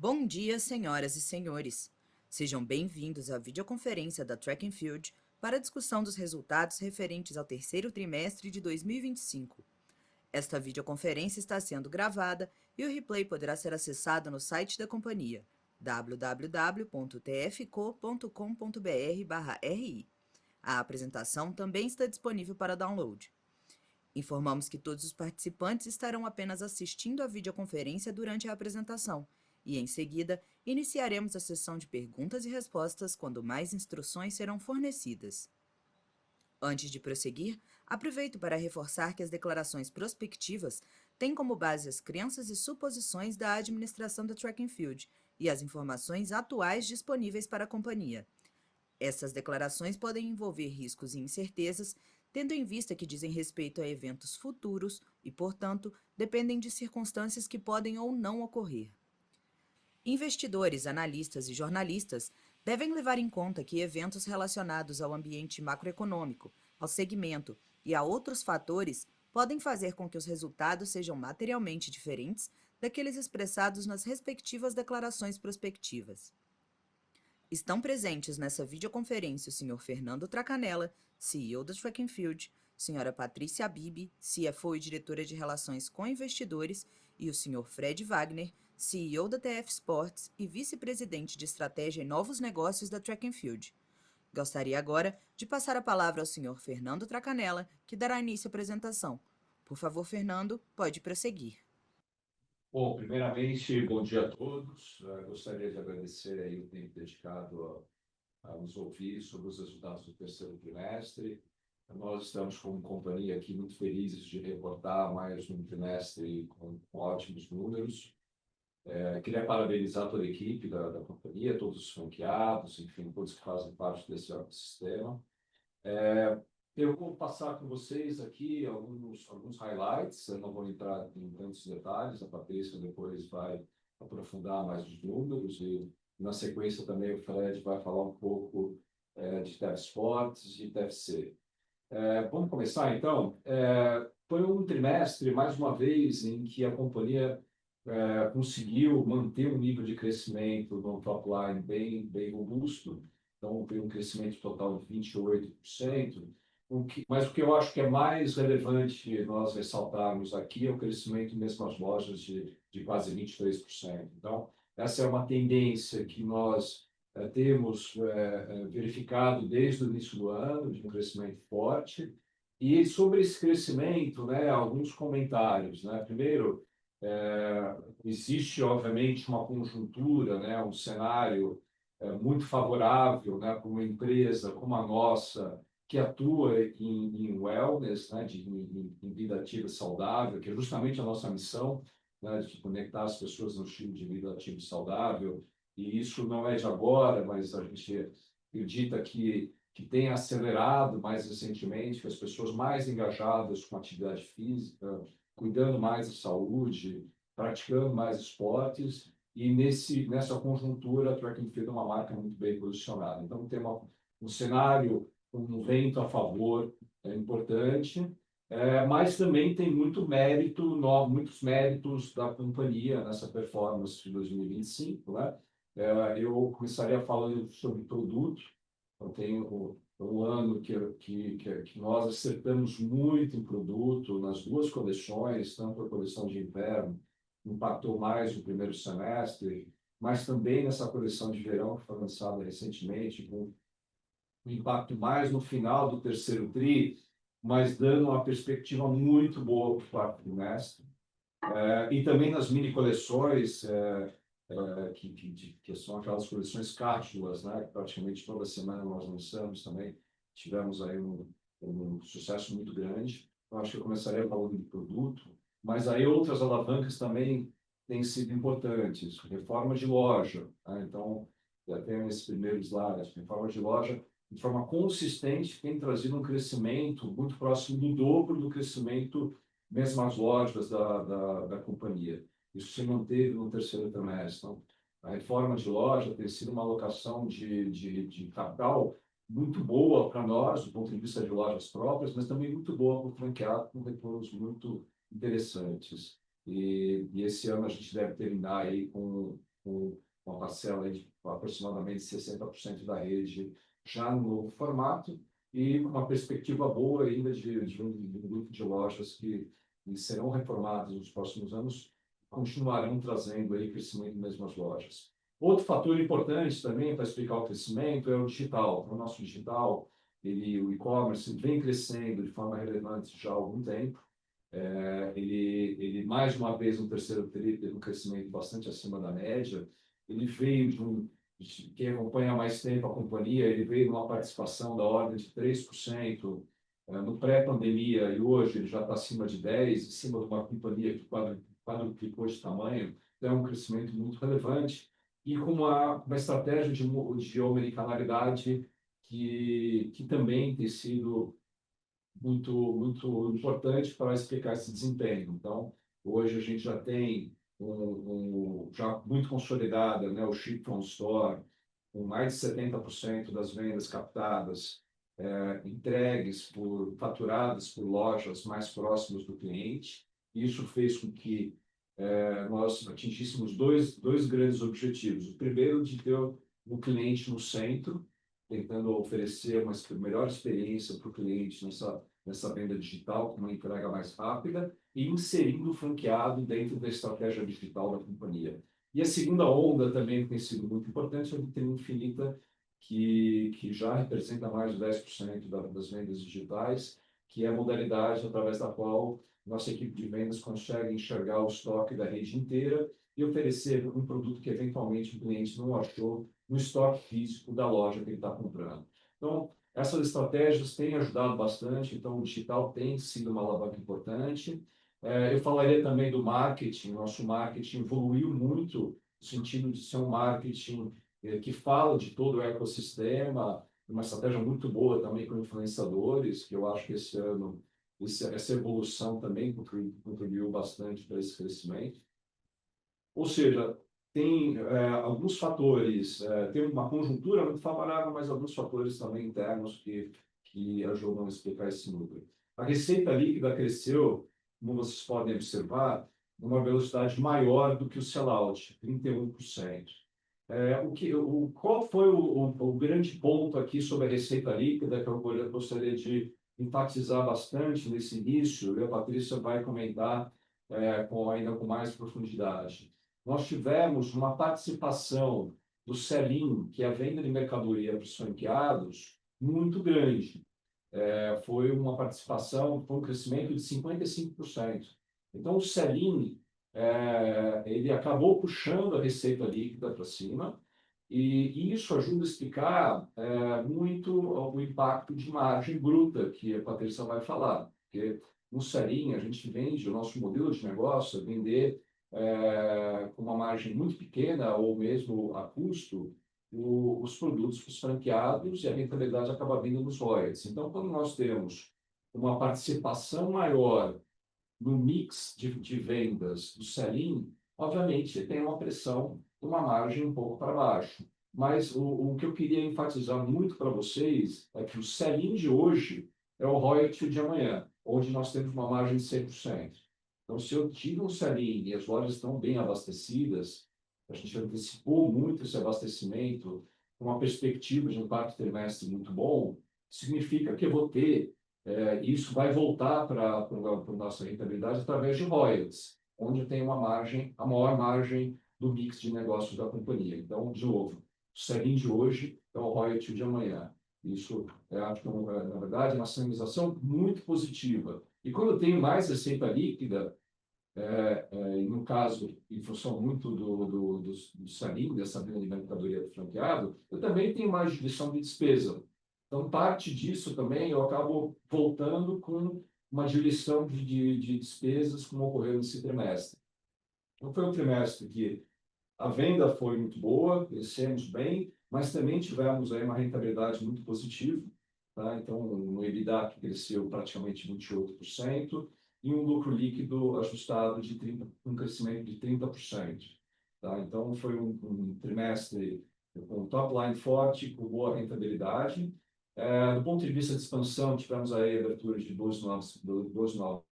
Bom dia, senhoras e senhores. Sejam bem-vindos à videoconferência da Track and Field para a discussão dos resultados referentes ao terceiro trimestre de 2025. Esta videoconferência está sendo gravada e o replay poderá ser acessado no site da companhia www.tfco.com.br/ri. A apresentação também está disponível para download. Informamos que todos os participantes estarão apenas assistindo à videoconferência durante a apresentação e, em seguida, iniciaremos a sessão de perguntas e respostas quando mais instruções serão fornecidas. Antes de prosseguir, aproveito para reforçar que as declarações prospectivas têm como base as crenças e suposições da administração da Track and Field e as informações atuais disponíveis para a companhia. Essas declarações podem envolver riscos e incertezas, tendo em vista que dizem respeito a eventos futuros e, portanto, dependem de circunstâncias que podem ou não ocorrer. Investidores, analistas e jornalistas devem levar em conta que eventos relacionados ao ambiente macroeconômico, ao segmento e a outros fatores podem fazer com que os resultados sejam materialmente diferentes daqueles expressados nas respectivas declarações prospectivas. Estão presentes nessa videoconferência o Sr. Fernando Tracanella, CEO da Track and Field, Sra. Patrícia Bibi, CFO e diretora de Relações com Investidores, e o Sr. Fred Wagner, CEO da TF Sports e vice-presidente de Estratégia e Novos Negócios da Track and Field. Gostaria agora de passar a palavra ao Sr. Fernando Tracanella, que dará início à apresentação. Por favor, Fernando, pode prosseguir. Bom, primeiramente, bom dia a todos. Gostaria de agradecer aí o tempo dedicado a nos ouvir sobre os resultados do terceiro trimestre. Nós estamos, como companhia, aqui muito felizes de reportar mais um trimestre com ótimos números. Queria parabenizar toda a equipe da companhia, todos os franqueados, enfim, todos que fazem parte desse ecossistema. Eu vou passar com vocês aqui alguns highlights, eu não vou entrar em tantos detalhes, a Patrícia depois vai aprofundar mais os números e, na sequência, também o Fred vai falar um pouco de TF Sports e TFC. Vamos começar, então? Foi um trimestre, mais uma vez, em que a companhia conseguiu manter um nível de crescimento no top line bem robusto, então foi um crescimento total de 28%. Mas o que eu acho que é mais relevante nós ressaltarmos aqui é o crescimento mesmo nas lojas de quase 23%. Então, essa é uma tendência que nós temos verificado desde o início do ano, de um crescimento forte. E sobre esse crescimento, alguns comentários. Primeiro, existe, obviamente, uma conjuntura, um cenário muito favorável para uma empresa como a nossa, que atua em wellness, em vida ativa saudável, que é justamente a nossa missão, de conectar as pessoas no estilo de vida ativo e saudável. E isso não é de agora, mas a gente acredita que tem acelerado mais recentemente, que as pessoas mais engajadas com atividade física, cuidando mais da saúde, praticando mais esportes, e nessa conjuntura a Track and Field é uma marca muito bem posicionada. Então, tem um cenário, um vento a favor importante, mas também tem muito mérito, muitos méritos da companhia nessa performance de 2025. Eu começaria falando sobre produto. Eu tenho um ano que nós acertamos muito em produto nas duas coleções, tanto a coleção de inverno, impactou mais no primeiro semestre, mas também nessa coleção de verão que foi lançada recentemente, com um impacto mais no final do terceiro tri, mas dando uma perspectiva muito boa para o quarto trimestre. E também nas mini coleções, que são aquelas coleções cápsulas, que praticamente toda semana nós lançamos também. Tivemos aí um sucesso muito grande. Eu acho que eu começaria falando de produto, mas aí outras alavancas também têm sido importantes. Reforma de loja. Então, até nesse primeiro slide, reforma de loja, de forma consistente, tem trazido um crescimento muito próximo do dobro do crescimento mesmo as lojas da companhia. Isso se manteve no terceiro trimestre. Então, a reforma de loja tem sido uma alocação de capital muito boa para nós, do ponto de vista de lojas próprias, mas também muito boa para o franqueado, com retornos muito interessantes. E esse ano a gente deve terminar aí com com uma parcela de aproximadamente 60% da rede já no novo formato e com uma perspectiva boa ainda de um grupo de lojas que serão reformadas nos próximos anos, continuarão trazendo aí crescimento nas mesmas lojas. Outro fator importante também para explicar o crescimento é o digital. O nosso digital, o e-commerce, vem crescendo de forma relevante já há algum tempo. Ele mais uma vez, no terceiro tri, teve um crescimento bastante acima da média. Ele veio quem acompanha há mais tempo a companhia, ele veio de uma participação da ordem de 3% no pré-pandemia, e hoje ele já está acima de 10%, em cima de uma companhia que quadruplicou de tamanho. Então, é um crescimento muito relevante e com uma estratégia de omnicanalidade que também tem sido muito importante para explicar esse desempenho. Então, hoje a gente já tem já muito consolidada, né, o Ship from Store, com mais de 70% das vendas captadas, faturadas por lojas mais próximas do cliente. Isso fez com que nós atingíssemos dois grandes objetivos. O primeiro, de ter o cliente no centro, tentando oferecer uma melhor experiência para o cliente nessa venda digital, com uma entrega mais rápida, e inserindo o franqueado dentro da estratégia digital da companhia. E a segunda onda também tem sido muito importante, é a Vitrine Infinita, que já representa mais de 10% das vendas digitais, que é a modalidade através da qual nossa equipe de vendas consegue enxergar o estoque da rede inteira e oferecer um produto que eventualmente o cliente não achou no estoque físico da loja que ele está comprando. Então, essas estratégias têm ajudado bastante, então o digital tem sido uma alavanca importante. Eu falaria também do marketing. Nosso marketing evoluiu muito no sentido de ser um marketing que fala de todo o ecossistema, uma estratégia muito boa também com influenciadores, que eu acho que esse ano essa evolução também contribuiu bastante para esse crescimento. Ou seja, tem alguns fatores, tem uma conjuntura muito favorável, mas alguns fatores também internos que ajudam a explicar esse número. A receita líquida cresceu, como vocês podem observar, numa velocidade maior do que o sellout, 31%. Qual foi o grande ponto aqui sobre a receita líquida que eu gostaria de enfatizar bastante nesse início, e a Patrícia vai comentar ainda com mais profundidade. Nós tivemos uma participação do sell-in, que é a venda de mercadoria para os franqueados, muito grande. Foi uma participação, foi um crescimento de 55%. Então, o sell-in, ele acabou puxando a receita líquida para cima, e isso ajuda a explicar muito o impacto de margem bruta, que a Patrícia vai falar. Porque no sell-in, a gente vende, o nosso modelo de negócio é vender com uma margem muito pequena ou mesmo a custo os produtos para os franqueados, e a rentabilidade acaba vindo nos royalties. Então, quando nós temos uma participação maior no mix de vendas do sell-in, obviamente tem uma pressão, uma margem um pouco para baixo. Mas o que eu queria enfatizar muito para vocês é que o sell-in de hoje é o royalty de amanhã, onde nós temos uma margem de 100%. Então, se eu tiro um sell-in e as lojas estão bem abastecidas, a gente antecipou muito esse abastecimento, com uma perspectiva de um quarto trimestre muito bom, significa que eu vou ter isso vai voltar para a nossa rentabilidade através de royalties, onde tem uma margem, a maior margem do mix de negócios da companhia. Então, de novo, o sell-in de hoje é o royalty de amanhã. Isso, acho que, na verdade, é uma sinalização muito positiva. E quando eu tenho mais receita líquida, no caso, em função muito do sell-in, dessa venda de mercadoria do franqueado, eu também tenho mais diluição de despesa. Então, parte disso também eu acabo voltando com uma diluição de despesas, como ocorreu nesse trimestre. Então, foi um trimestre que a venda foi muito boa, crescemos bem, mas também tivemos aí uma rentabilidade muito positiva. Tá? Então, um EBITDA que cresceu praticamente 28%, e um lucro líquido ajustado um crescimento de 30%. Tá? Então, foi um trimestre com top line forte, com boa rentabilidade. Do ponto de vista de expansão, tivemos aí a abertura de 12 novas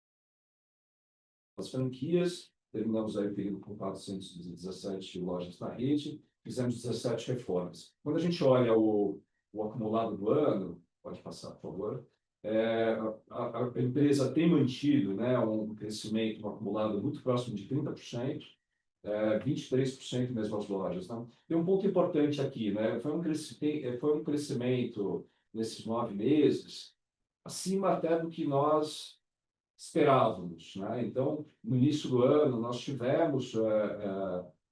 franquias, terminamos aí o período com 417 lojas na rede, fizemos 17 reformas. Quando a gente olha o acumulado do ano, pode passar, por favor, a empresa tem mantido, né, um crescimento um acumulado muito próximo de 30%, 23% mesmo as lojas. Né? Tem um ponto importante aqui, né? Foi um crescimento nesses 9 meses acima até do que nós esperávamos. Né? Então, no início do ano, nós tivemos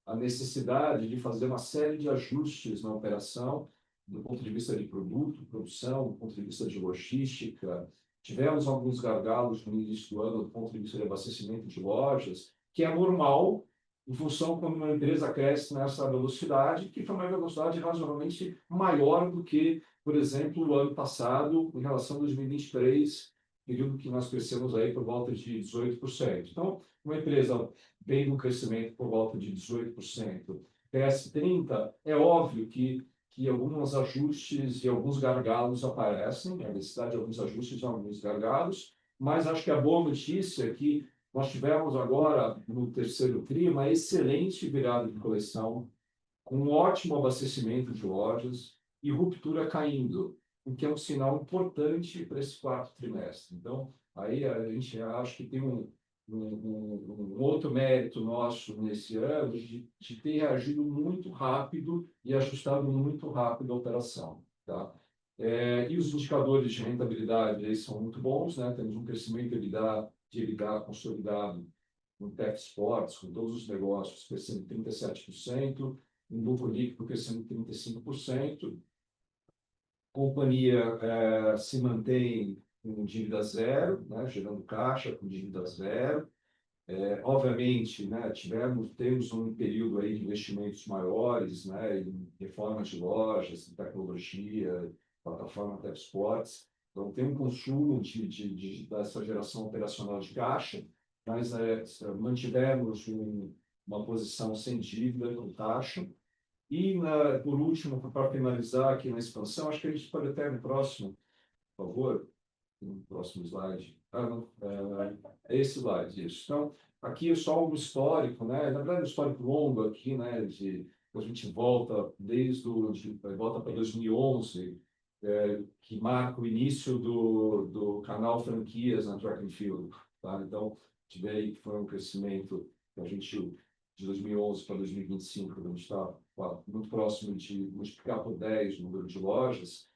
a necessidade de fazer uma série de ajustes na operação, do ponto de vista de produto, produção, do ponto de vista de logística. Tivemos alguns gargalos no início do ano, do ponto de vista de abastecimento de lojas, que é normal, em função quando uma empresa cresce nessa velocidade, que foi uma velocidade razoavelmente maior do que, por exemplo, o ano passado, em relação a 2023, período que nós crescemos aí por volta de 18%. Então, uma empresa vem num crescimento por volta de 18%, cresce 30%, é óbvio que alguns ajustes e alguns gargalos aparecem, a necessidade de alguns ajustes e alguns gargalos, mas acho que a boa notícia é que nós tivemos agora, no terceiro TRI, uma excelente virada de coleção, com um ótimo abastecimento de lojas e ruptura caindo, o que é um sinal importante para esse quarto trimestre. Então, aí a gente acha que tem um outro mérito nosso nesse ano de ter reagido muito rápido e ajustado muito rápido a operação. Tá? E os indicadores de rentabilidade aí são muito bons, né? Temos um crescimento de EBITDA consolidado com Tech Sports, com todos os negócios crescendo 37%, um lucro líquido crescendo 35%. A companhia se mantém com dívida zero, né, gerando caixa com dívida zero. Obviamente, né, temos um período aí de investimentos maiores, né, em reformas de lojas, em tecnologia, plataforma Tech Sports. Então, tem um consumo dessa geração operacional de caixa, mas mantivemos uma posição sem dívida com caixa. E, por último, para finalizar aqui na expansão, acho que a gente pode até no próximo, por favor, no próximo slide. Não, é esse slide, isso. Então, aqui é só um histórico, né? Na verdade, um histórico longo aqui, né? A gente volta volta para 2011, que marca o início do canal franquias na Track and Field. Tá? Então, tive aí que foi um crescimento que a gente, de 2011 para 2025, a gente está muito próximo de multiplicar por 10 o número de lojas,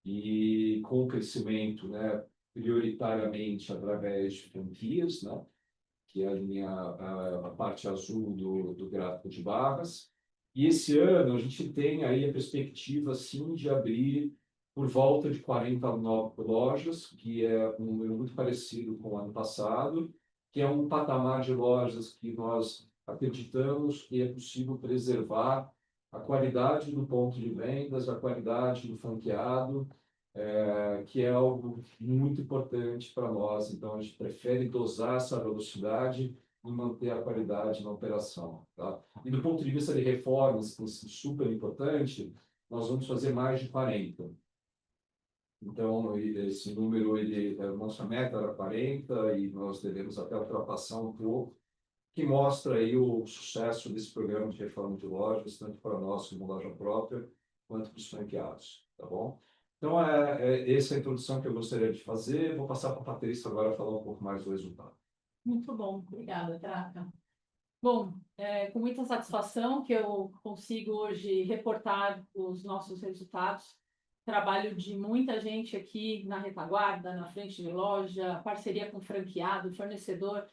e com o crescimento, né, prioritariamente através de franquias, né, que é a parte azul do gráfico de barras. E esse ano a gente tem aí a perspectiva, sim, de abrir por volta de 49 lojas, que é um número muito parecido com o ano passado, que é um patamar de lojas que nós acreditamos que é possível preservar a qualidade do ponto de vendas, a qualidade do franqueado, que é algo muito importante para nós. Então, a gente prefere dosar essa velocidade e manter a qualidade na operação. Tá? E do ponto de vista de reformas, que é super importante, nós vamos fazer mais de 40. Então, esse número, nossa meta era 40 e nós devemos até ultrapassar um pouco, que mostra aí o sucesso desse programa de reforma de lojas, tanto para nós como loja própria, quanto para os franqueados, tá bom? Então, essa é a introdução que eu gostaria de fazer. Vou passar para a Patrícia agora falar um pouco mais do resultado. Muito bom, obrigada, Traca. Bom, com muita satisfação que eu consigo hoje reportar os nossos resultados. Trabalho de muita gente aqui na retaguarda, na frente de loja, parceria com franqueado, fornecedor.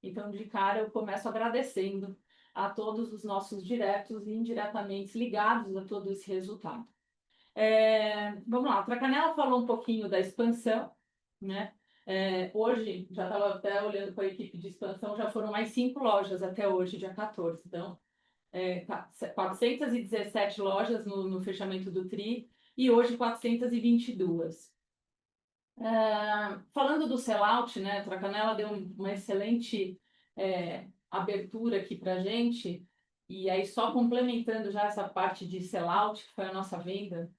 Então, de cara, eu começo agradecendo a todos os nossos diretos e indiretamente ligados a todo esse resultado. Vamos lá, a Tracanela falou um pouquinho da expansão, né? Hoje, já estava até olhando com a equipe de expansão, já foram mais 5 lojas até hoje, dia 14. Então, 417 lojas no fechamento do TRI e hoje 422. Falando do sellout, né, a Tracanela deu uma excelente abertura aqui para a gente, e aí só complementando já essa parte de sellout, que foi a nossa venda.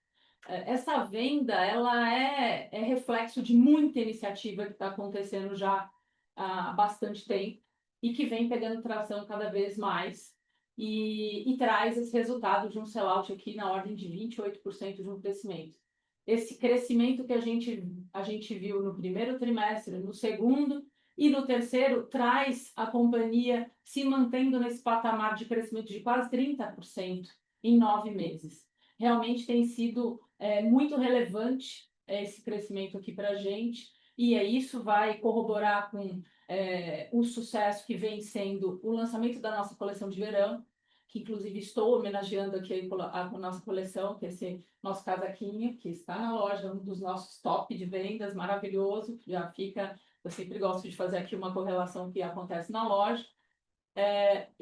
Essa venda, ela é reflexo de muita iniciativa que está acontecendo já há bastante tempo, e que vem pegando tração cada vez mais e traz esse resultado de um sellout aqui na ordem de 28% de um crescimento. Esse crescimento que a gente viu no primeiro trimestre, no segundo e no terceiro, traz a companhia se mantendo nesse patamar de crescimento de quase 30% em 9 meses. Realmente tem sido muito relevante esse crescimento aqui para a gente, e isso vai corroborar com um sucesso que vem sendo o lançamento da nossa coleção de verão, que inclusive estou homenageando aqui a nossa coleção, que é esse nosso casaquinho, que está na loja, um dos nossos top de vendas, maravilhoso, já fica, eu sempre gosto de fazer aqui uma correlação que acontece na loja.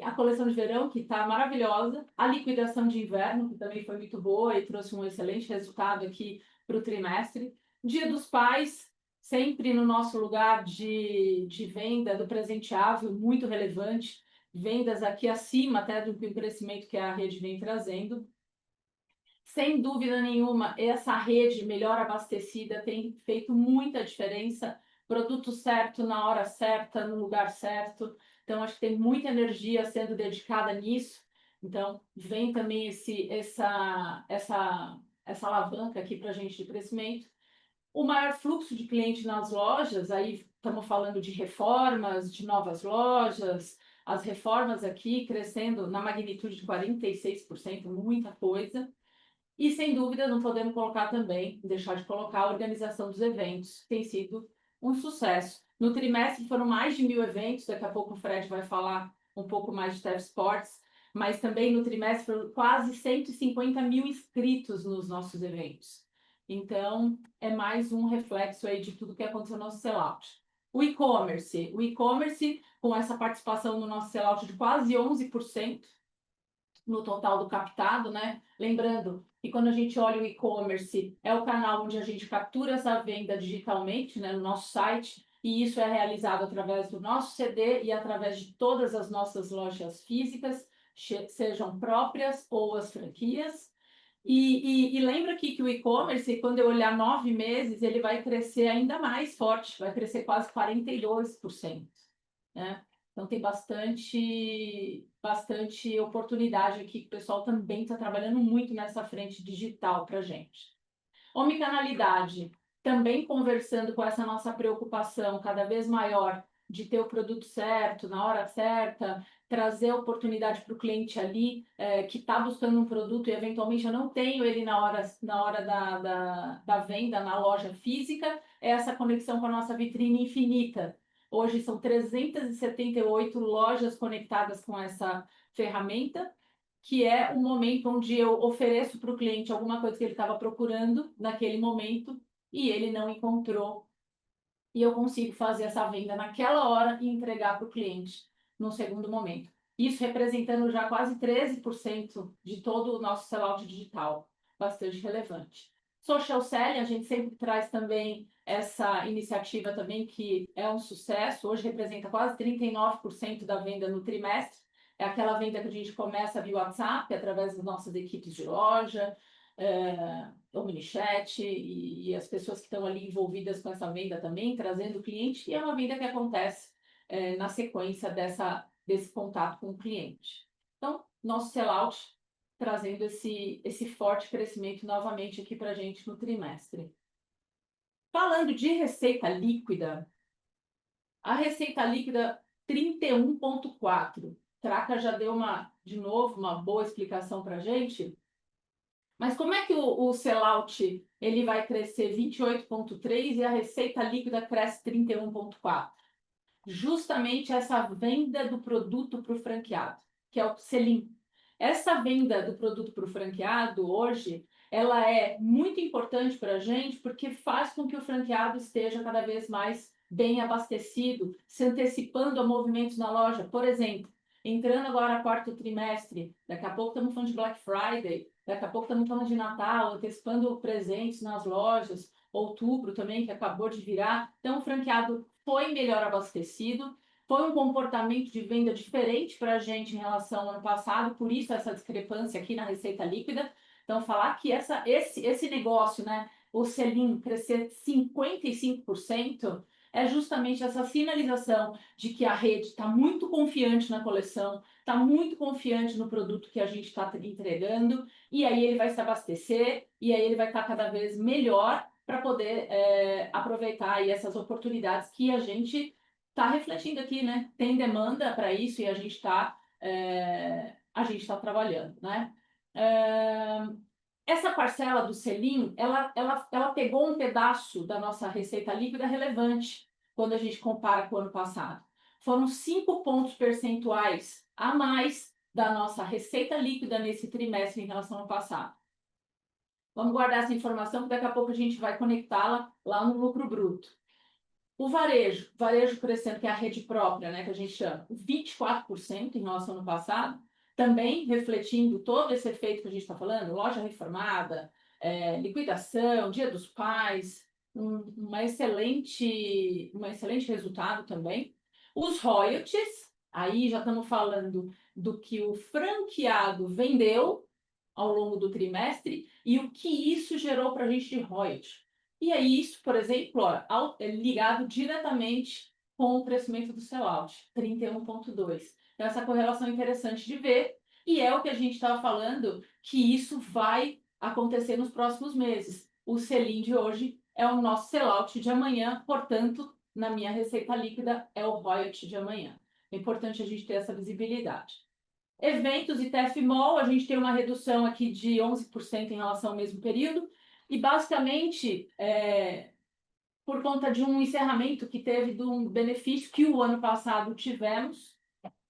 A coleção de verão, que está maravilhosa, a liquidação de inverno, que também foi muito boa e trouxe um excelente resultado aqui para o trimestre. Dia dos Pais, sempre no nosso lugar de venda do presenteável, muito relevante, vendas aqui acima até do crescimento que a rede vem trazendo. Sem dúvida nenhuma, essa rede melhor abastecida tem feito muita diferença, produto certo, na hora certa, no lugar certo. Então, acho que tem muita energia sendo dedicada nisso. Então, vem também essa alavanca aqui para a gente de crescimento. O maior fluxo de cliente nas lojas, aí estamos falando de reformas, de novas lojas, as reformas aqui crescendo na magnitude de 46%, muita coisa. E, sem dúvida, não podemos deixar de colocar a organização dos eventos, que tem sido um sucesso. No trimestre foram mais de 1.000 eventos, daqui a pouco o Fred vai falar um pouco mais de Tev Sports, mas também no trimestre foram quase 150 mil inscritos nos nossos eventos. Então, é mais um reflexo aí de tudo que aconteceu no nosso sellout. O e-commerce, com essa participação no nosso sellout de quase 11% no total do captado, né? Lembrando que quando a gente olha o e-commerce, é o canal onde a gente captura essa venda digitalmente, né, no nosso site, e isso é realizado através do nosso CD e através de todas as nossas lojas físicas, sejam próprias ou as franquias. E lembra aqui que o e-commerce, quando eu olhar 9 meses, ele vai crescer ainda mais forte, vai crescer quase 42%, né? Então, tem bastante oportunidade aqui, que o pessoal também está trabalhando muito nessa frente digital para a gente. Omnicanalidade, também conversando com essa nossa preocupação cada vez maior de ter o produto certo, na hora certa, trazer oportunidade para o cliente ali, que está buscando um produto e eventualmente eu não tenho ele na hora da venda na loja física, é essa conexão com a nossa vitrine infinita. Hoje são 378 lojas conectadas com essa ferramenta, que é o momento onde eu ofereço para o cliente alguma coisa que ele estava procurando naquele momento e ele não encontrou. E eu consigo fazer essa venda naquela hora e entregar para o cliente no segundo momento. Isso representando já quase 13% de todo o nosso sellout digital. Bastante relevante. Social Selling, a gente sempre traz também essa iniciativa também que é um sucesso. Hoje representa quase 39% da venda no trimestre. É aquela venda que a gente começa via WhatsApp, através das nossas equipes de loja, o minichat e as pessoas que estão ali envolvidas com essa venda também, trazendo o cliente, e é uma venda que acontece na sequência desse contato com o cliente. Então, nosso sellout trazendo esse forte crescimento novamente aqui para a gente no trimestre. Falando de receita líquida, a receita líquida 31,4. Traca já deu de novo uma boa explicação para a gente. Mas como é que o sellout ele vai crescer 28,3 e a receita líquida cresce 31,4? Justamente essa venda do produto para o franqueado, que é o sell-in. Essa venda do produto para o franqueado hoje, ela é muito importante para a gente porque faz com que o franqueado esteja cada vez mais bem abastecido, se antecipando a movimentos na loja. Por exemplo, entrando agora quarto trimestre, daqui a pouco estamos falando de Black Friday, daqui a pouco estamos falando de Natal, antecipando presentes nas lojas, outubro também, que acabou de virar. Então, o franqueado foi melhor abastecido, foi um comportamento de venda diferente para a gente em relação ao ano passado, por isso essa discrepância aqui na receita líquida. Então, falar que esse negócio, né, o sell-in crescer 55%, é justamente essa sinalização de que a rede está muito confiante na coleção, está muito confiante no produto que a gente está entregando, e aí ele vai se abastecer, e aí ele vai estar cada vez melhor para poder aproveitar aí essas oportunidades que a gente está refletindo aqui, né? Tem demanda para isso e a gente está trabalhando, né? Essa parcela do selim, ela pegou um pedaço da nossa receita líquida relevante quando a gente compara com o ano passado. Foram 5 pontos percentuais a mais da nossa receita líquida nesse trimestre em relação ao passado. Vamos guardar essa informação, porque daqui a pouco a gente vai conectá-la lá no lucro bruto. O varejo crescendo, que é a rede própria, né, que a gente chama, 24% em relação ao ano passado, também refletindo todo esse efeito que a gente está falando, loja reformada, liquidação, Dia dos Pais, um excelente resultado também. Os royalties, aí já estamos falando do que o franqueado vendeu ao longo do trimestre e o que isso gerou para a gente de royalties. E aí isso, por exemplo, é ligado diretamente com o crescimento do sellout, 31,2%. Então, essa correlação é interessante de ver, e é o que a gente estava falando, que isso vai acontecer nos próximos meses. O sell-in de hoje é o nosso sellout de amanhã, portanto, na minha receita líquida, é o royalty de amanhã. É importante a gente ter essa visibilidade. Eventos e TFMOL, a gente tem uma redução aqui de 11% em relação ao mesmo período, e basicamente por conta de um encerramento que teve de um benefício que o ano passado tivemos,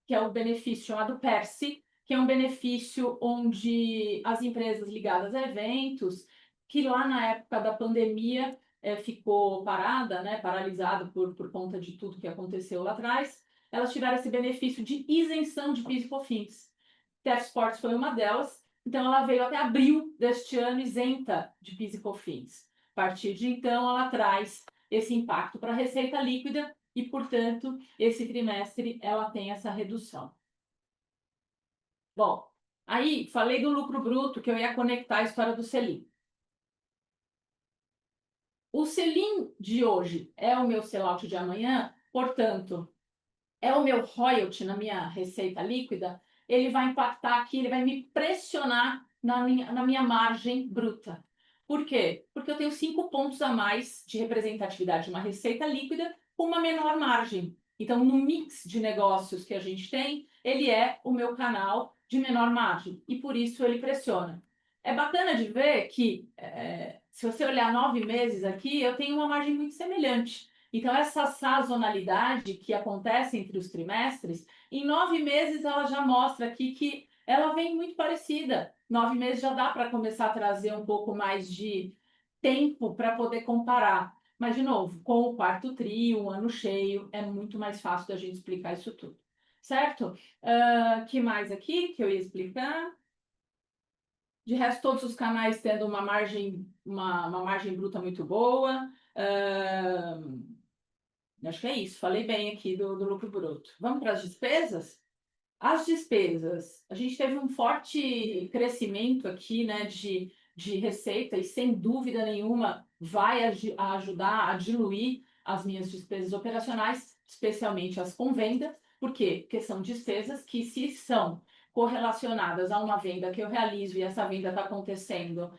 que é o benefício chamado PERSE, que é um benefício onde as empresas ligadas a eventos, que lá na época da pandemia ficou parada, né, paralisada por conta de tudo que aconteceu lá atrás, elas tiveram esse benefício de isenção de PIS e COFINS. TF Sports foi uma delas, então ela veio até abril deste ano isenta de PIS e COFINS. A partir de então, ela traz esse impacto para a receita líquida e, portanto, esse trimestre ela tem essa redução. Bom, aí falei do lucro bruto, que eu ia conectar a história do selim. O selim de hoje é o meu sellout de amanhã, portanto, é o meu royalty na minha receita líquida, ele vai impactar aqui, ele vai me pressionar na minha margem bruta. Por quê? Porque eu tenho 5 pontos a mais de representatividade de uma receita líquida com uma menor margem. Então, no mix de negócios que a gente tem, ele é o meu canal de menor margem e por isso ele pressiona. É bacana de ver que, se você olhar 9 meses aqui, eu tenho uma margem muito semelhante. Então, essa sazonalidade que acontece entre os trimestres, em 9 meses ela já mostra aqui que ela vem muito parecida. 9 meses já dá para começar a trazer um pouco mais de tempo para poder comparar. Mas, de novo, com o quarto tri, um ano cheio, é muito mais fácil da gente explicar isso tudo. Certo? Que mais aqui que eu ia explicar? De resto, todos os canais tendo uma margem bruta muito boa. Acho que é isso. Falei bem aqui do lucro bruto. Vamos para as despesas? As despesas, a gente teve um forte crescimento aqui, né, de receita e, sem dúvida nenhuma, vai ajudar a diluir as minhas despesas operacionais, especialmente as com venda. Por quê? Porque são despesas que, se são correlacionadas a uma venda que eu realizo e essa venda está acontecendo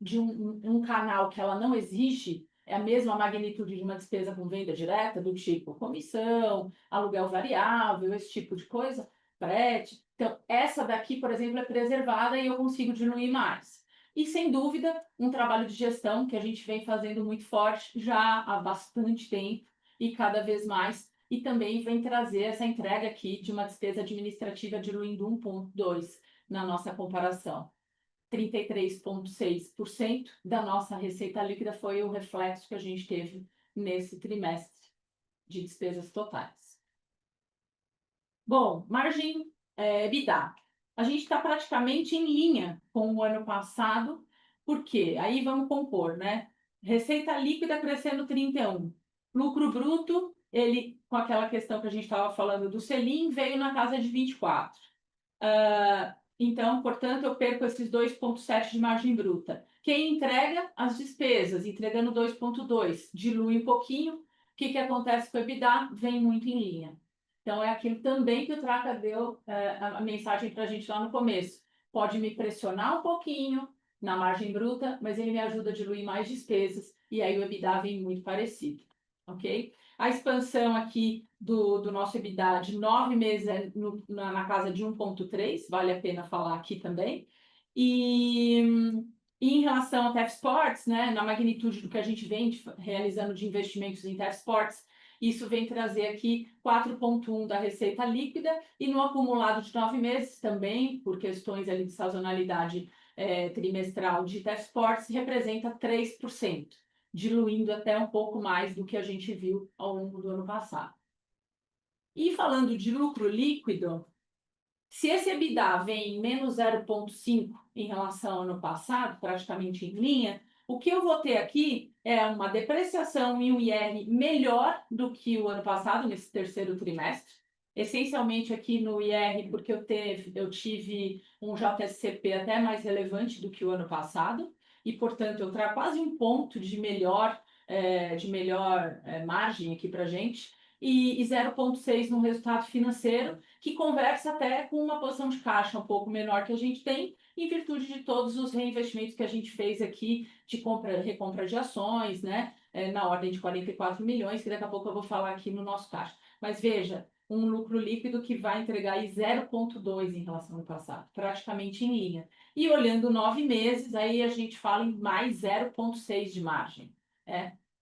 de um canal que ela não exige a mesma magnitude de uma despesa com venda direta, do tipo comissão, aluguel variável, esse tipo de coisa, frete. Então, essa daqui, por exemplo, é preservada e eu consigo diluir mais. E, sem dúvida, um trabalho de gestão que a gente vem fazendo muito forte já há bastante tempo e cada vez mais, e também vem trazer essa entrega aqui de uma despesa administrativa diluindo 1,2 na nossa comparação. 33,6% da nossa receita líquida foi o reflexo que a gente teve nesse trimestre de despesas totais. Bom, margem EBITDA. A gente está praticamente em linha com o ano passado, porque aí vamos compor, né? Receita líquida crescendo 31%. Lucro bruto, ele, com aquela questão que a gente estava falando do selim, veio na casa de 24%. Então, portanto, eu perco esses 2,7 de margem bruta. Quem entrega as despesas, entregando 2,2, dilui um pouquinho. O que acontece com o EBITDA? Vem muito em linha. Então, é aquilo também que o Traca deu a mensagem para a gente lá no começo. Pode me pressionar um pouquinho na margem bruta, mas ele me ajuda a diluir mais despesas, e aí o EBITDA vem muito parecido, ok? A expansão aqui do nosso EBITDA de 9 meses é na casa de 1,3, vale a pena falar aqui também. E em relação ao TEF Sports, né, na magnitude do que a gente vem realizando de investimentos em TEF Sports, isso vem trazer aqui 4,1 da receita líquida, e no acumulado de 9 meses também, por questões ali de sazonalidade trimestral de TEF Sports, representa 3%, diluindo até um pouco mais do que a gente viu ao longo do ano passado. E falando de lucro líquido, se esse EBITDA vem em menos 0,5 em relação ao ano passado, praticamente em linha, o que eu vou ter aqui é uma depreciação e um IR melhor do que o ano passado, nesse terceiro trimestre. Essencialmente aqui no IR, porque eu tive um JSCP até mais relevante do que o ano passado, e, portanto, eu trago quase um ponto de melhor margem aqui para a gente, e 0,6 no resultado financeiro, que conversa até com uma posição de caixa um pouco menor que a gente tem, em virtude de todos os reinvestimentos que a gente fez aqui de recompra de ações, né, na ordem de 44 milhões, que daqui a pouco eu vou falar aqui no nosso caixa. Mas veja, um lucro líquido que vai entregar aí 0,2 em relação ao passado, praticamente em linha. E olhando 9 meses, aí a gente fala em mais 0,6 de margem,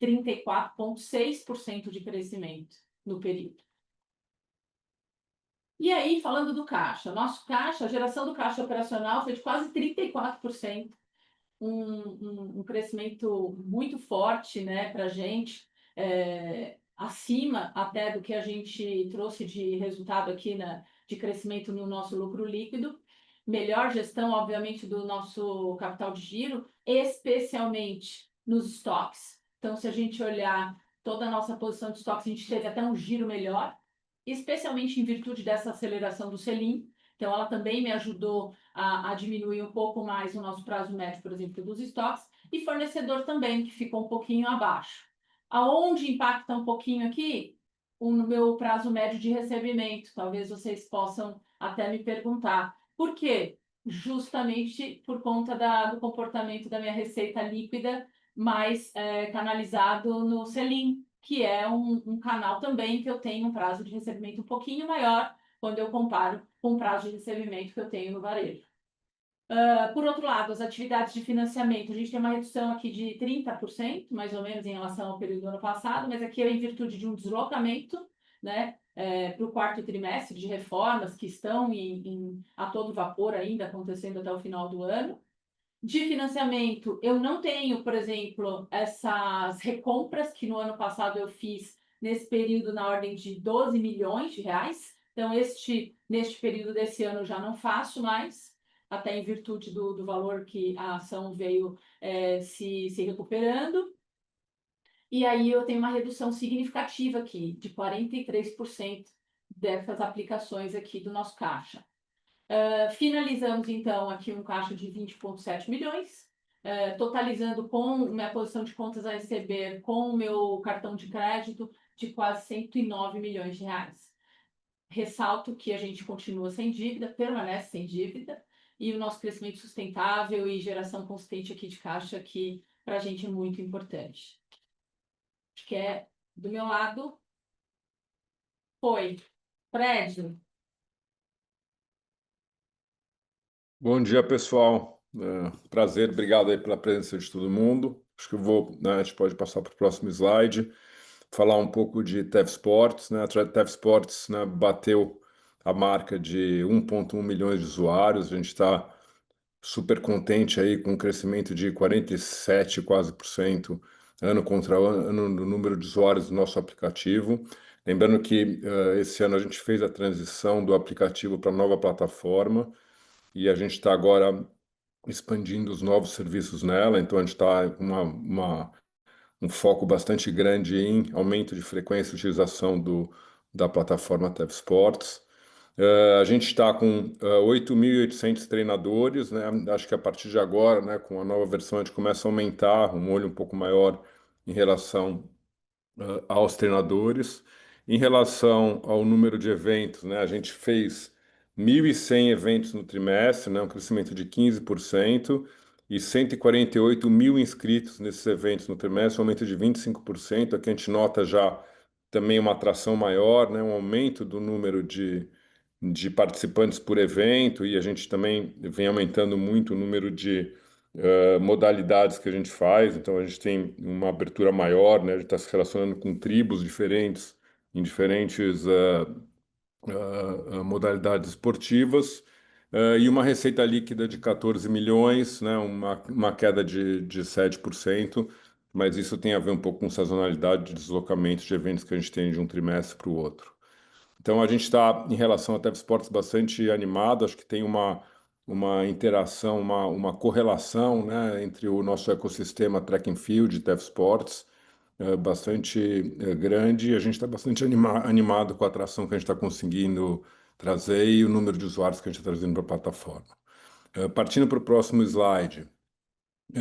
34,6% de crescimento no período. E aí, falando do caixa, nosso caixa, a geração do caixa operacional foi de quase 34%, um crescimento muito forte, né, para a gente, acima até do que a gente trouxe de resultado aqui de crescimento no nosso lucro líquido. Melhor gestão, obviamente, do nosso capital de giro, especialmente nos estoques. Então, se a gente olhar toda a nossa posição de estoques, a gente teve até um giro melhor, especialmente em virtude dessa aceleração do Selim. Então, ela também me ajudou a diminuir um pouco mais o nosso prazo médio, por exemplo, dos estoques, e fornecedor também, que ficou um pouquinho abaixo. Aonde impacta um pouquinho aqui? O meu prazo médio de recebimento. Talvez vocês possam até me perguntar. Por quê? Justamente por conta do comportamento da minha receita líquida mais canalizado no Selim, que é um canal também que eu tenho um prazo de recebimento um pouquinho maior quando eu comparo com o prazo de recebimento que eu tenho no varejo. Por outro lado, as atividades de financiamento, a gente tem uma redução aqui de 30%, mais ou menos, em relação ao período do ano passado, mas aqui é em virtude de um deslocamento, né, para o quarto trimestre, de reformas que estão a todo vapor ainda, acontecendo até o final do ano. De financiamento, eu não tenho, por exemplo, essas recompras que no ano passado eu fiz nesse período na ordem de 12 milhões de reais. Então, neste período desse ano eu já não faço mais, até em virtude do valor que a ação veio se recuperando. E aí eu tenho uma redução significativa aqui, de 43% dessas aplicações aqui do nosso caixa. Finalizamos, então, aqui um caixa de 20,7 milhões, totalizando com minha posição de contas a receber com o meu cartão de crédito de quase 109 milhões de reais. Ressalto que a gente continua sem dívida, permanece sem dívida, e o nosso crescimento sustentável e geração consistente aqui de caixa, que para a gente é muito importante. Acho que do meu lado, foi. Fred. Bom dia, pessoal. Prazer, obrigado aí pela presença de todo mundo. Acho que a gente pode passar para o próximo slide, falar um pouco de TEF Sports, né? A TEF Sports, né, bateu a marca de 1,1 milhões de usuários. A gente está super contente aí com um crescimento de 47, quase por cento, ano contra ano, no número de usuários do nosso aplicativo. Lembrando que esse ano a gente fez a transição do aplicativo para a nova plataforma, e a gente está agora expandindo os novos serviços nela, então a gente está com um foco bastante grande em aumento de frequência de utilização da plataforma TEF Sports. A gente está com 8.800 treinadores, né? Acho que a partir de agora, né, com a nova versão, a gente começa a aumentar um olho um pouco maior em relação aos treinadores. Em relação ao número de eventos, né, a gente fez 1.100 eventos no trimestre, né, um crescimento de 15%, e 148 mil inscritos nesses eventos no trimestre, um aumento de 25%. Aqui a gente nota já também uma atração maior, né, um aumento do número de participantes por evento, e a gente também vem aumentando muito o número de modalidades que a gente faz. Então a gente tem uma abertura maior, né? A gente está se relacionando com tribos diferentes, em diferentes modalidades esportivas, e uma receita líquida de 14 milhões, né? Uma queda de 7%, mas isso tem a ver um pouco com sazonalidade de deslocamento de eventos que a gente tem de um trimestre para o outro. Então, a gente está, em relação a Tev Sports, bastante animado. Acho que tem uma interação, uma correlação, né, entre o nosso ecossistema Track and Field e Tev Sports, bastante grande. E a gente está bastante animado com a atração que a gente está conseguindo trazer e o número de usuários que a gente está trazendo para a plataforma. Partindo para o próximo slide.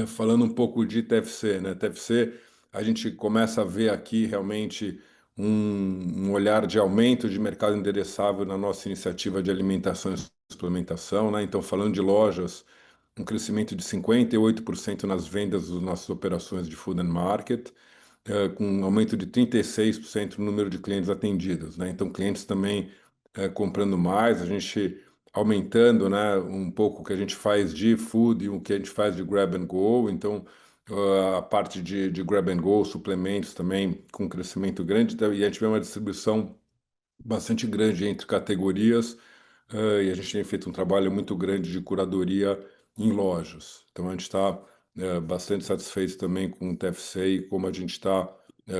Falando um pouco de TFC, né? TFC, a gente começa a ver aqui realmente um olhar de aumento de mercado endereçável na nossa iniciativa de alimentação e suplementação, né? Então, falando de lojas, um crescimento de 58% nas vendas das nossas operações de food and market, com um aumento de 36% no número de clientes atendidos, né? Então, clientes também comprando mais, a gente aumentando, né, um pouco o que a gente faz de food e o que a gente faz de grab and go. Então, a parte de grab and go, suplementos também com um crescimento grande, e a gente vê uma distribuição bastante grande entre categorias, e a gente tem feito um trabalho muito grande de curadoria em lojas. Então, a gente está bastante satisfeito também com o TFC e como a gente está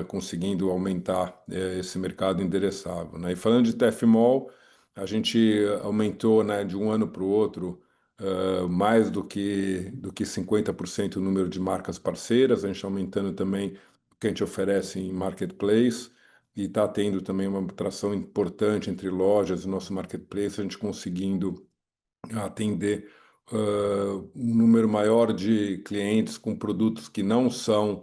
conseguindo aumentar esse mercado endereçável, né? E falando de TFMall, a gente aumentou, né, de um ano para o outro mais do que 50% o número de marcas parceiras. A gente está aumentando também o que a gente oferece em marketplace, e está tendo também uma atração importante entre lojas e nosso marketplace, a gente conseguindo atender um número maior de clientes com produtos que não são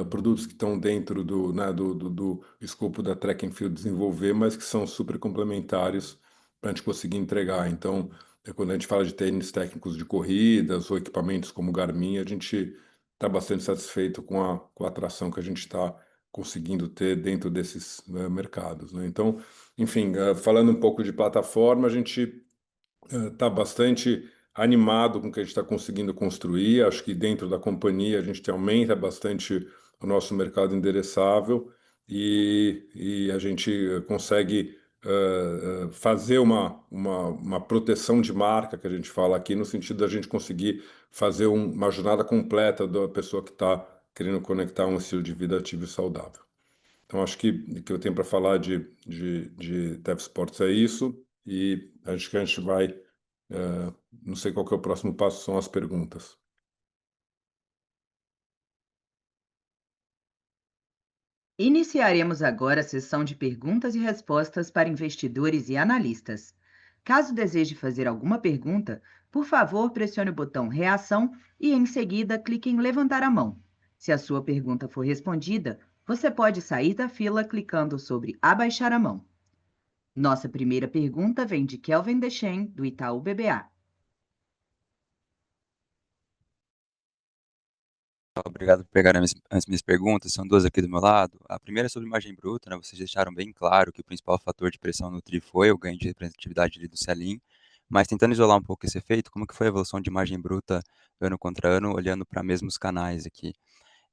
produtos que estão dentro né, do escopo da Track and Field desenvolver, mas que são super complementares para a gente conseguir entregar. Então, quando a gente fala de tênis técnicos de corridas ou equipamentos como Garmin, a gente está bastante satisfeito com a atração que a gente está conseguindo ter dentro desses mercados, né? Então, enfim, falando um pouco de plataforma, a gente está bastante animado com o que a gente está conseguindo construir. Acho que dentro da companhia a gente aumenta bastante o nosso mercado endereçável, e a gente consegue fazer uma proteção de marca, que a gente fala aqui, no sentido da gente conseguir fazer uma jornada completa da pessoa que está querendo conectar um estilo de vida ativo e saudável. Então, acho que o que eu tenho para falar de Tev Sports é isso, e acho que a gente vai. Não sei qual que é o próximo passo, são as perguntas. Iniciaremos agora a sessão de perguntas e respostas para investidores e analistas. Caso deseje fazer alguma pergunta, por favor, pressione o botão Reação e, em seguida, clique em Levantar a mão. Se a sua pergunta for respondida, você pode sair da fila clicando sobre Abaixar a mão. Nossa primeira pergunta vem de Kelvin Dechen, do Itaú BBA. Obrigado por pegar as minhas perguntas, são duas aqui do meu lado. A primeira é sobre margem bruta, né? Vocês deixaram bem claro que o principal fator de pressão no TRI foi o ganho de representatividade ali do Sell-in, mas tentando isolar um pouco esse efeito, como que foi a evolução de margem bruta ano contra ano, olhando para mesmos canais aqui?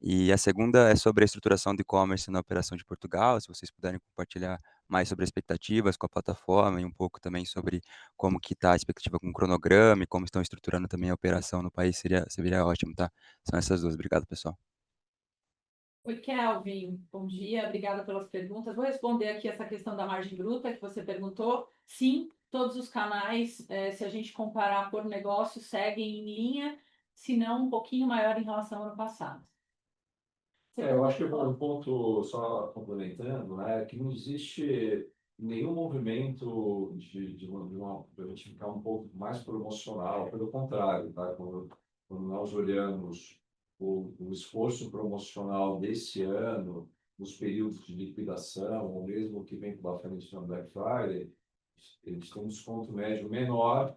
E a segunda é sobre a estruturação do e-commerce na operação de Portugal, se vocês puderem compartilhar mais sobre expectativas com a plataforma e um pouco também sobre como que está a expectativa com o cronograma e como estão estruturando também a operação no país, seria ótimo, tá? São essas duas. Obrigado, pessoal. Oi, Kelvin. Bom dia, obrigada pelas perguntas. Vou responder aqui essa questão da margem bruta que você perguntou. Sim, todos os canais, se a gente comparar por negócio, seguem em linha, se não um pouquinho maior em relação ao ano passado. Eu acho que um ponto, só complementando, né, que não existe nenhum movimento de a gente ficar um pouco mais promocional, pelo contrário, tá? Quando nós olhamos o esforço promocional desse ano, nos períodos de liquidação, ou mesmo que vem pela frente na Black Friday, eles têm um desconto médio menor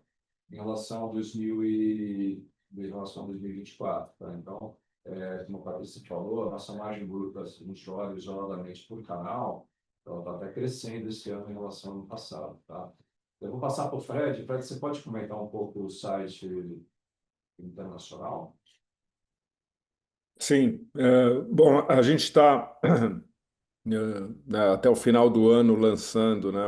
em relação a 2024, tá? Então, como a Patrícia falou, a nossa margem bruta, se a gente olha isoladamente por canal, ela está até crescendo esse ano em relação ao ano passado, tá? Eu vou passar para o Fred. Fred, você pode comentar um pouco o site internacional? Sim, bom, a gente está até o final do ano lançando, né,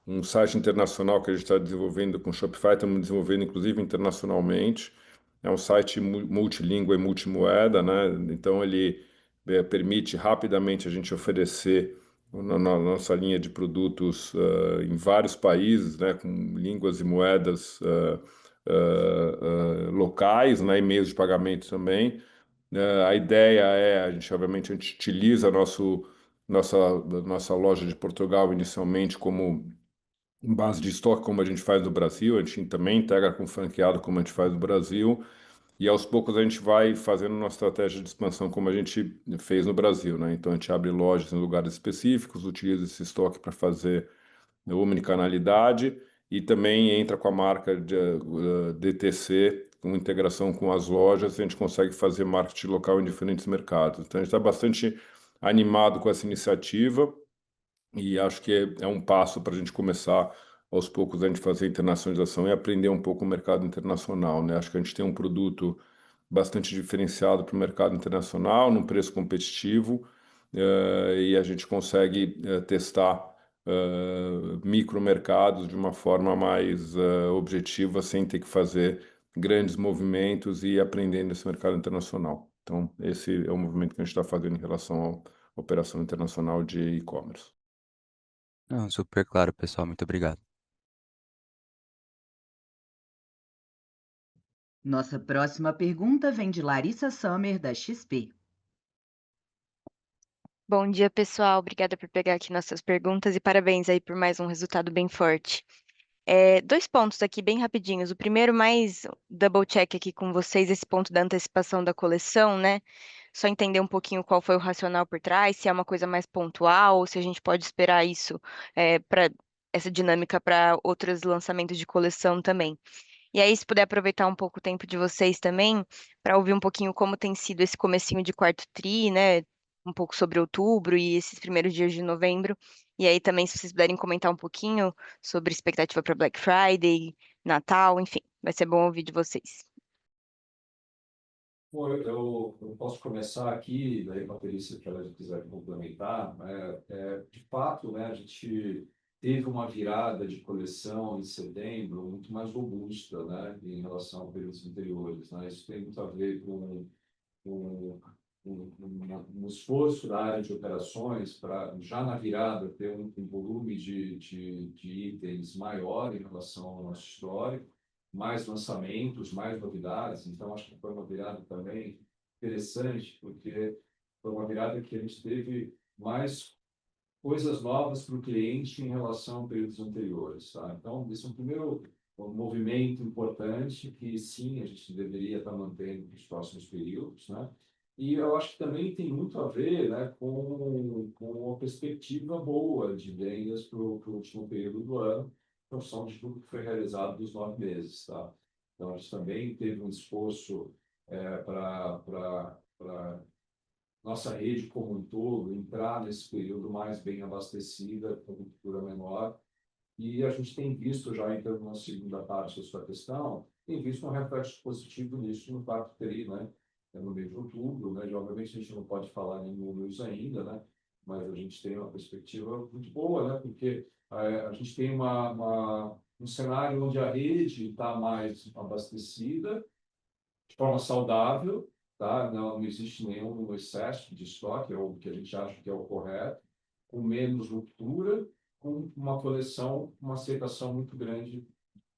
um site internacional que a gente está desenvolvendo com Shopify, estamos desenvolvendo inclusive internacionalmente. É um site multilíngua e multimoeda, né? Então ele permite rapidamente a gente oferecer na nossa linha de produtos em vários países, né, com línguas e moedas locais, né, e meios de pagamento também. A ideia é, obviamente, a gente utiliza nossa, nossa loja de Portugal inicialmente como base de estoque, como a gente faz no Brasil, a gente também integra com franqueado, como a gente faz no Brasil, e aos poucos a gente vai fazendo nossa estratégia de expansão, como a gente fez no Brasil, né? Então a gente abre lojas em lugares específicos, utiliza esse estoque para fazer omnicanalidade e também entra com a marca de, DTC, com integração com as lojas, a gente consegue fazer marketing local em diferentes mercados. Então a gente está bastante animado com essa iniciativa e acho que é um passo para a gente começar aos poucos a gente fazer internacionalização e aprender um pouco o mercado internacional, né? Acho que a gente tem um produto bastante diferenciado para o mercado internacional, num preço competitivo, e a gente consegue testar micromercados de uma forma mais objetiva, sem ter que fazer grandes movimentos e aprendendo esse mercado internacional. Então, esse é o movimento que a gente está fazendo em relação à operação internacional de e-commerce. Não, super claro, pessoal. Muito obrigado. Nossa próxima pergunta vem de Larissa Summer, da XP. Bom dia, pessoal. Obrigada por pegar aqui nossas perguntas e parabéns aí por mais um resultado bem forte. Dois pontos aqui bem rapidinhos. O primeiro, mais double check aqui com vocês, esse ponto da antecipação da coleção, né? Só entender um pouquinho qual foi o racional por trás, se é uma coisa mais pontual, ou se a gente pode esperar isso para essa dinâmica para outros lançamentos de coleção também. E aí, se puder aproveitar um pouco o tempo de vocês também, para ouvir um pouquinho como tem sido esse comecinho de quarto tri, né? Um pouco sobre outubro e esses primeiros dias de novembro. E aí também, se vocês puderem comentar um pouquinho sobre expectativa para Black Friday, Natal, enfim, vai ser bom ouvir de vocês. Bom, eu posso começar aqui, daí a Patrícia, se ela quiser complementar. De fato, né, a gente teve uma virada de coleção em setembro muito mais robusta, né, em relação a períodos anteriores, né? Isso tem muito a ver com um esforço da área de operações para, já na virada, ter um volume de itens maior em relação ao nosso histórico, mais lançamentos, mais novidades. Então, acho que foi uma virada também interessante, porque foi uma virada que a gente teve mais coisas novas para o cliente em relação a períodos anteriores, tá? Então, esse é um primeiro movimento importante que, sim, a gente deveria estar mantendo nos próximos períodos, né? E eu acho que também tem muito a ver, né, com uma perspectiva boa de vendas para o último período do ano, em função de tudo que foi realizado nos 9 meses, tá? Então, a gente também teve um esforço para nossa rede como um todo entrar nesse período mais bem abastecida, com cultura menor. E a gente tem visto já, então, na segunda parte da sua questão, tem visto um reflexo positivo nisso no quarto tri, né? No mês de outubro, né? Obviamente a gente não pode falar em números ainda, né? Mas a gente tem uma perspectiva muito boa, né? Porque a gente tem um cenário onde a rede está mais abastecida, de forma saudável, tá? Não existe nenhum excesso de estoque, é o que a gente acha que é o correto, com menos ruptura, com uma coleção, uma aceitação muito grande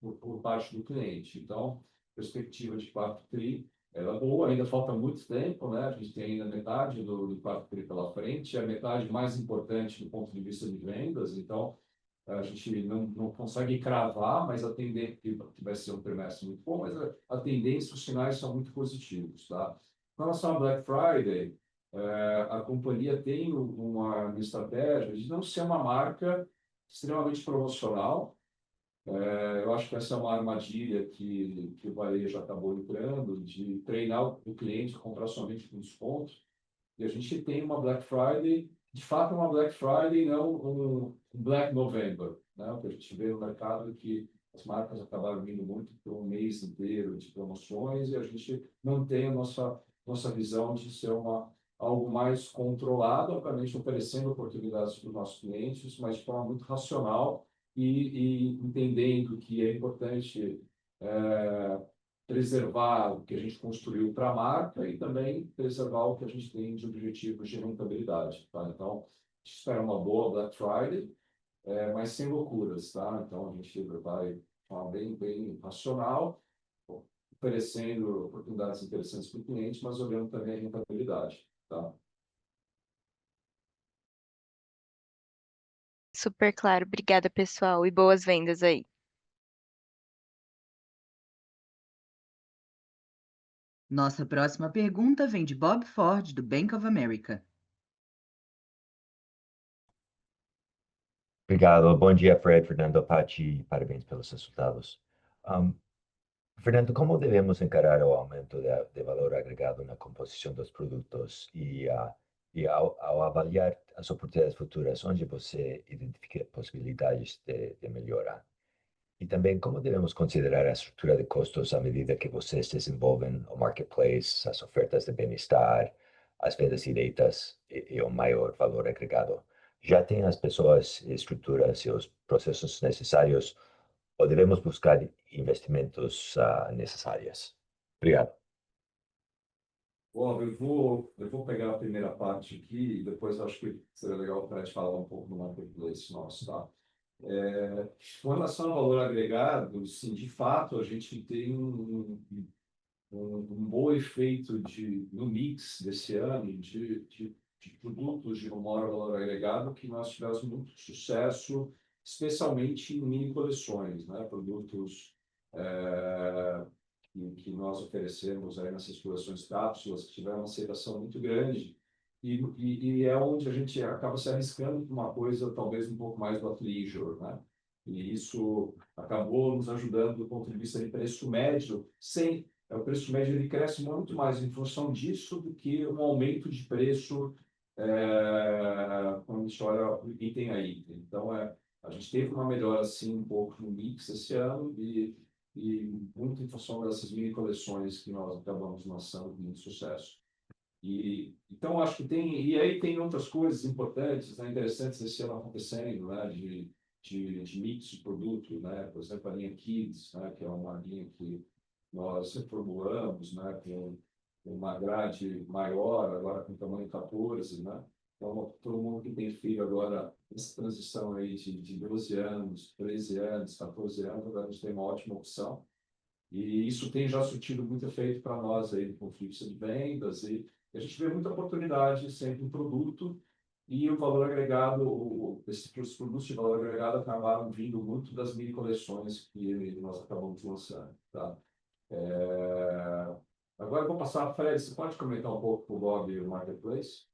por parte do cliente. Então, perspectiva de quarto tri, ela é boa, ainda falta muito tempo, né? A gente tem ainda metade do quarto tri pela frente, é a metade mais importante do ponto de vista de vendas, então A gente não consegue cravar, mas a tendência que vai ser um trimestre muito bom, mas a tendência, os sinais são muito positivos, tá? Com relação a Black Friday, a companhia tem uma estratégia de não ser uma marca extremamente promocional. Eu acho que essa é uma armadilha que o varejo acabou entrando, de treinar o cliente a comprar somente com desconto. E a gente tem uma Black Friday, de fato, uma Black Friday, não um Black November, né? O que a gente vê no mercado é que as marcas acabaram vindo muito por um mês inteiro de promoções e a gente mantém a nossa visão de ser algo mais controlado, obviamente oferecendo oportunidades para os nossos clientes, mas de forma muito racional e entendendo que é importante preservar o que a gente construiu para a marca e também preservar o que a gente tem de objetivos de rentabilidade, tá? Então, a gente espera uma boa Black Friday, mas sem loucuras, tá? Então, a gente vai de forma bem racional, oferecendo oportunidades interessantes para o cliente, mas olhando também a rentabilidade, tá? Super claro. Obrigada, pessoal, e boas vendas aí. Nossa próxima pergunta vem de Bob Ford, do Bank of America. Obrigado. Bom dia, Fred, Fernando, Paty. Parabéns pelos resultados. Um, Fernando, como devemos encarar o aumento de valor agregado na composição dos produtos e ao avaliar as oportunidades futuras, onde você identifica possibilidades de melhora? E também, como devemos considerar a estrutura de custos à medida que vocês desenvolvem o marketplace, as ofertas de bem-estar, as vendas diretas e o maior valor agregado? Já têm as pessoas, estruturas e os processos necessários ou devemos buscar investimentos necessários? Obrigado. Bom, eu vou pegar a primeira parte aqui e depois acho que seria legal para a gente falar um pouco do marketplace nosso, tá? Com relação ao valor agregado, sim, de fato, a gente tem um bom efeito no mix desse ano de produtos de maior valor agregado que nós tivemos muito sucesso, especialmente em mini coleções, né? Produtos que nós oferecemos aí nessas coleções cápsulas, que tiveram uma aceitação muito grande e é onde a gente acaba se arriscando para uma coisa talvez um pouco mais do athleisure, né? E isso acabou nos ajudando do ponto de vista de preço médio, o preço médio ele cresce muito mais em função disso do que um aumento de preço quando a gente olha o item a item. Então, a gente teve uma melhora, assim, um pouco no mix esse ano e muito em função dessas mini coleções que nós acabamos lançando com muito sucesso. Então, acho que e aí tem outras coisas importantes, né, interessantes esse ano acontecendo, né, de mix de produto, né, por exemplo, a linha Kids, né, que é uma linha que nós reformulamos, né, com uma grade maior, agora com tamanho 14, né? Então, todo mundo que tem filho agora, essa transição aí de 12 anos, 13 anos, 14 anos, agora a gente tem uma ótima opção. E isso tem já surtido muito efeito para nós aí com fluxo de vendas e a gente vê muita oportunidade sempre em produto e o valor agregado, esses produtos de valor agregado acabaram vindo muito das mini coleções que nós acabamos lançando, tá? Agora eu vou passar a Fred, você pode comentar um pouco com o Bob e o Marketplace?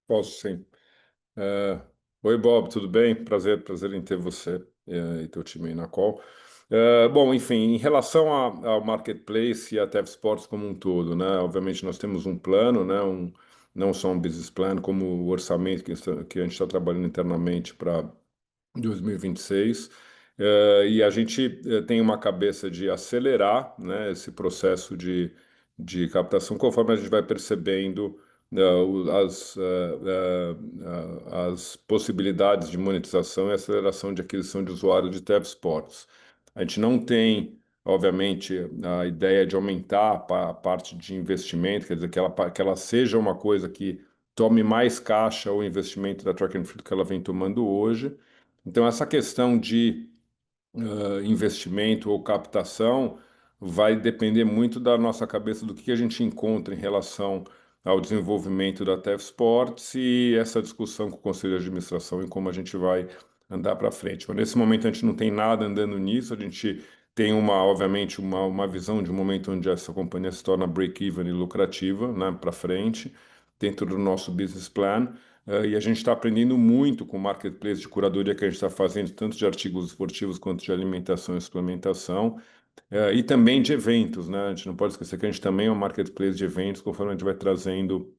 Posso sim. Oi, Bob, tudo bem? Prazer em ter você e teu time aí na call. Bom, enfim, em relação ao Marketplace e a Tev Sports como um todo, né? Obviamente nós temos um plano, né? Não só um business plan, como o orçamento que a gente está trabalhando internamente para 2026. E a gente tem uma cabeça de acelerar, né, esse processo de captação conforme a gente vai percebendo as possibilidades de monetização e aceleração de aquisição de usuários de Tev Sports. A gente não tem, obviamente, a ideia de aumentar a parte de investimento, quer dizer, que ela seja uma coisa que tome mais caixa ou investimento da Track and Field que ela vem tomando hoje. Então, essa questão de investimento ou captação vai depender muito da nossa cabeça, do que a gente encontra em relação ao desenvolvimento da Tev Sports e essa discussão com o Conselho de Administração em como a gente vai andar para frente. Mas nesse momento a gente não tem nada andando nisso, a gente tem obviamente, uma visão de um momento onde essa companhia se torna break-even e lucrativa, né, para frente, dentro do nosso business plan. E a gente está aprendendo muito com o marketplace de curadoria que a gente está fazendo, tanto de artigos esportivos quanto de alimentação e suplementação, e também de eventos, né? A gente não pode esquecer que a gente também é um marketplace de eventos, conforme a gente vai trazendo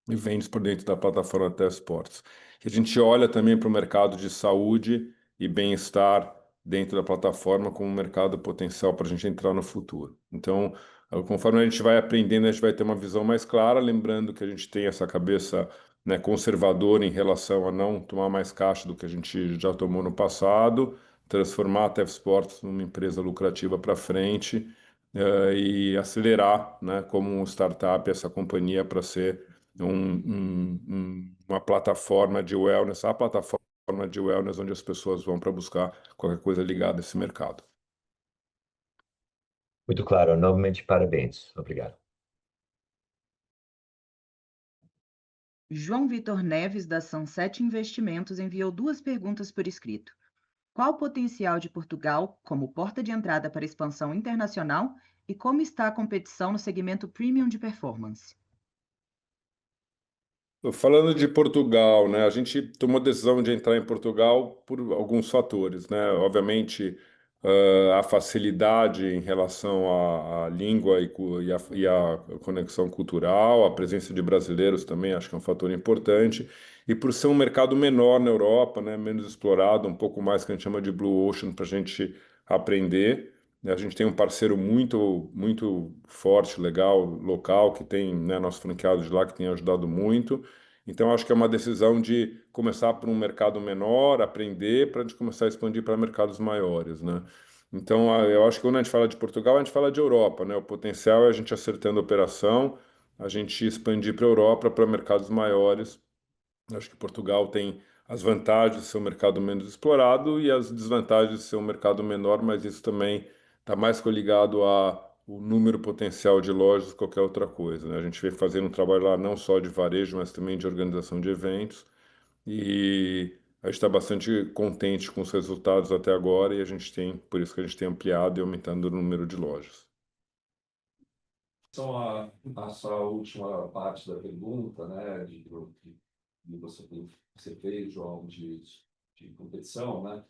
eventos por dentro da plataforma TF Sports. E a gente olha também para o mercado de saúde e bem-estar dentro da plataforma como um mercado potencial para a gente entrar no futuro. Então, conforme a gente vai aprendendo, a gente vai ter uma visão mais clara, lembrando que a gente tem essa cabeça, né, conservadora em relação a não tomar mais caixa do que a gente já tomou no passado, transformar a TF Sports numa empresa lucrativa para frente, e acelerar, né, como um startup essa companhia para ser uma plataforma de wellness, a plataforma de wellness onde as pessoas vão para buscar qualquer coisa ligada a esse mercado. Muito claro. Novamente, parabéns. Obrigado. João Vitor Neves, da Sunset Investimentos, enviou 2 perguntas por escrito. Qual o potencial de Portugal como porta de entrada para expansão internacional e como está a competição no segmento premium de performance? Falando de Portugal, né, a gente tomou a decisão de entrar em Portugal por alguns fatores, né? Obviamente, a facilidade em relação à língua e a conexão cultural, a presença de brasileiros também, acho que é um fator importante. E por ser um mercado menor na Europa, né, menos explorado, um pouco mais que a gente chama de Blue Ocean para a gente aprender. A gente tem um parceiro muito, muito forte, legal, local, que tem, né, nosso franqueado de lá, que tem ajudado muito. Então, acho que é uma decisão de começar por um mercado menor, aprender, para a gente começar a expandir para mercados maiores, né? Então, eu acho que quando a gente fala de Portugal, a gente fala de Europa, né? O potencial é a gente acertando a operação, a gente expandir para a Europa, para mercados maiores. Acho que Portugal tem as vantagens de ser um mercado menos explorado e as desvantagens de ser um mercado menor, mas isso também está mais coligado ao número potencial de lojas do que qualquer outra coisa, né? A gente vem fazendo um trabalho lá não só de varejo, mas também de organização de eventos e a gente está bastante contente com os resultados até agora e por isso que a gente tem ampliado e aumentando o número de lojas. Então, a sua última parte da pergunta, né, de você fez, João, de competição, né?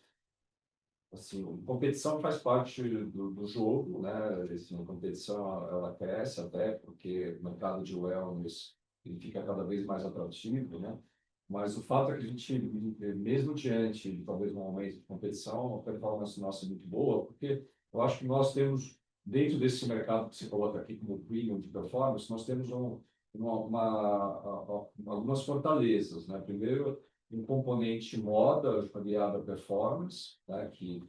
Assim, competição faz parte do jogo, né? Assim, a competição ela cresce até porque o mercado de wellness ele fica cada vez mais atrativo, né? Mas o fato é que a gente, mesmo diante de talvez um aumento de competição, a performance nossa é muito boa, porque eu acho que nós temos, dentro desse mercado que se coloca aqui como premium de performance, nós temos algumas fortalezas, né? Primeiro, um componente moda aliado à performance, né? Que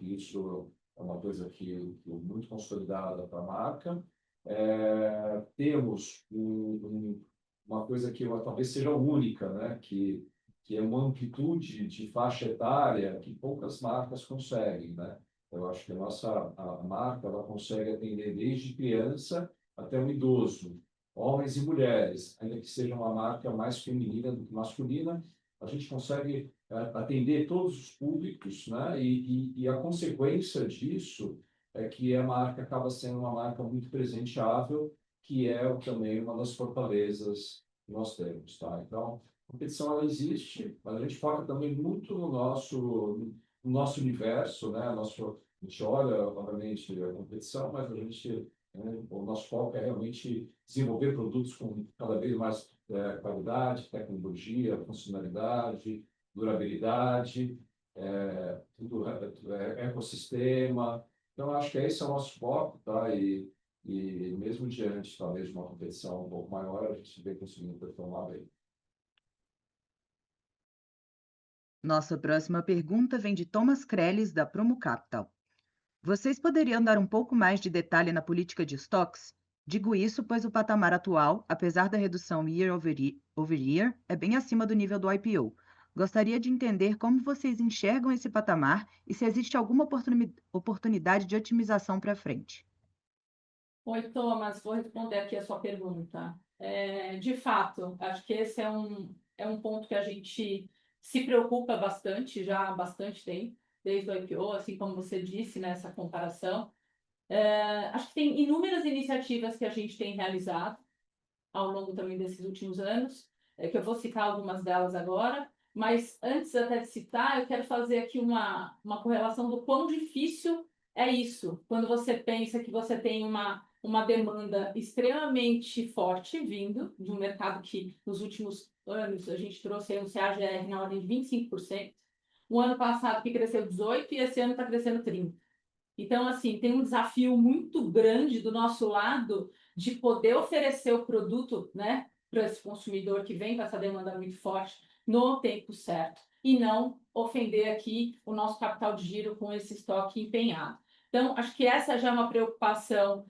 isso é uma coisa que é muito consolidada para a marca. Temos uma coisa que talvez seja única, né? Que é uma amplitude de faixa etária que poucas marcas conseguem, né? Eu acho que a marca ela consegue atender desde criança até um idoso, homens e mulheres, ainda que seja uma marca mais feminina do que masculina, a gente consegue atender todos os públicos, né? E a consequência disso é que a marca acaba sendo uma marca muito presenteável, que é também uma das fortalezas que nós temos, tá? Então, a competição ela existe, mas a gente foca também muito no nosso universo, né? A gente olha, obviamente, a competição, mas o nosso foco é realmente desenvolver produtos com cada vez mais qualidade, tecnologia, funcionalidade, durabilidade, ecossistema. Então, acho que esse é o nosso foco, tá? E mesmo diante, talvez, de uma competição um pouco maior, a gente vem conseguindo performar bem. Nossa próxima pergunta vem de Thomas Krellis, da Promo Capital. Vocês poderiam dar um pouco mais de detalhe na política de estoques? Digo isso pois o patamar atual, apesar da redução year over year, é bem acima do nível do IPO. Gostaria de entender como vocês enxergam esse patamar e se existe alguma oportunidade de otimização para frente. Oi, Thomas, vou responder aqui a sua pergunta. De fato, acho que esse é um ponto que a gente se preocupa bastante, já há bastante tempo, desde o IPO, assim como você disse nessa comparação. Acho que tem inúmeras iniciativas que a gente tem realizado ao longo também desses últimos anos, que eu vou citar algumas delas agora, mas antes até de citar, eu quero fazer aqui uma correlação do quão difícil é isso, quando você pensa que você tem uma demanda extremamente forte vindo de um mercado que nos últimos anos a gente trouxe aí um CAGR na ordem de 25%, o ano passado que cresceu 18% e esse ano está crescendo 30%. Então, assim, tem um desafio muito grande do nosso lado de poder oferecer o produto, né, para esse consumidor que vem com essa demanda muito forte no tempo certo e não ofender aqui o nosso capital de giro com esse estoque empenhado. Então, acho que essa já é uma preocupação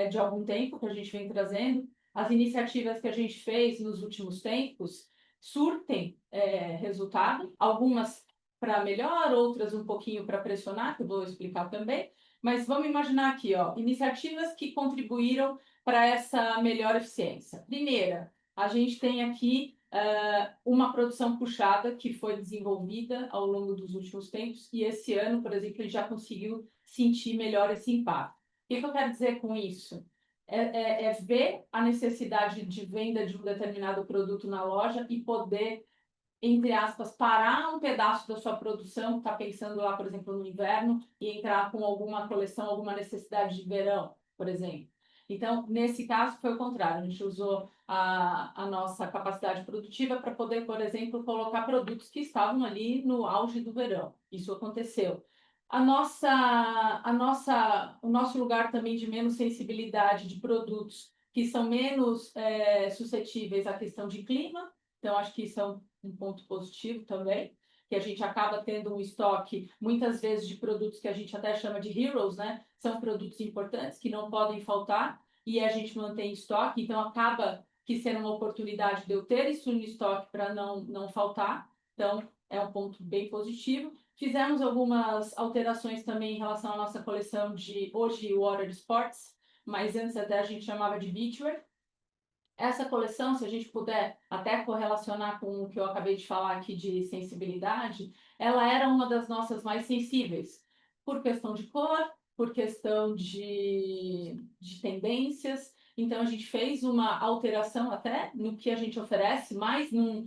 de algum tempo que a gente vem trazendo. As iniciativas que a gente fez nos últimos tempos surtem resultado, algumas para melhor, outras um pouquinho para pressionar, que eu vou explicar também. Mas vamos imaginar aqui, ó, iniciativas que contribuíram para essa melhor eficiência. Primeira, a gente tem aqui uma produção puxada que foi desenvolvida ao longo dos últimos tempos e esse ano, por exemplo, a gente já conseguiu sentir melhor esse impacto. O que eu quero dizer com isso? É ver a necessidade de venda de um determinado produto na loja e poder, entre aspas, parar um pedaço da sua produção, está pensando lá, por exemplo, no inverno, e entrar com alguma coleção, alguma necessidade de verão, por exemplo. Então, nesse caso, foi o contrário. A gente usou a nossa capacidade produtiva para poder, por exemplo, colocar produtos que estavam ali no auge do verão. Isso aconteceu. O nosso lugar também de menos sensibilidade de produtos que são menos suscetíveis à questão de clima. Então, acho que isso é um ponto positivo também, que a gente acaba tendo um estoque, muitas vezes, de produtos que a gente até chama de heroes, né? São produtos importantes que não podem faltar e a gente mantém estoque, então acaba que sendo uma oportunidade de eu ter isso em estoque para não faltar. Então, é um ponto bem positivo. Fizemos algumas alterações também em relação à nossa coleção de, hoje, Water Sports, mas antes até a gente chamava de Beachwear. Essa coleção, se a gente puder até correlacionar com o que eu acabei de falar aqui de sensibilidade, ela era uma das nossas mais sensíveis, por questão de cor, por questão de tendências. Então, a gente fez uma alteração até no que a gente oferece, mais num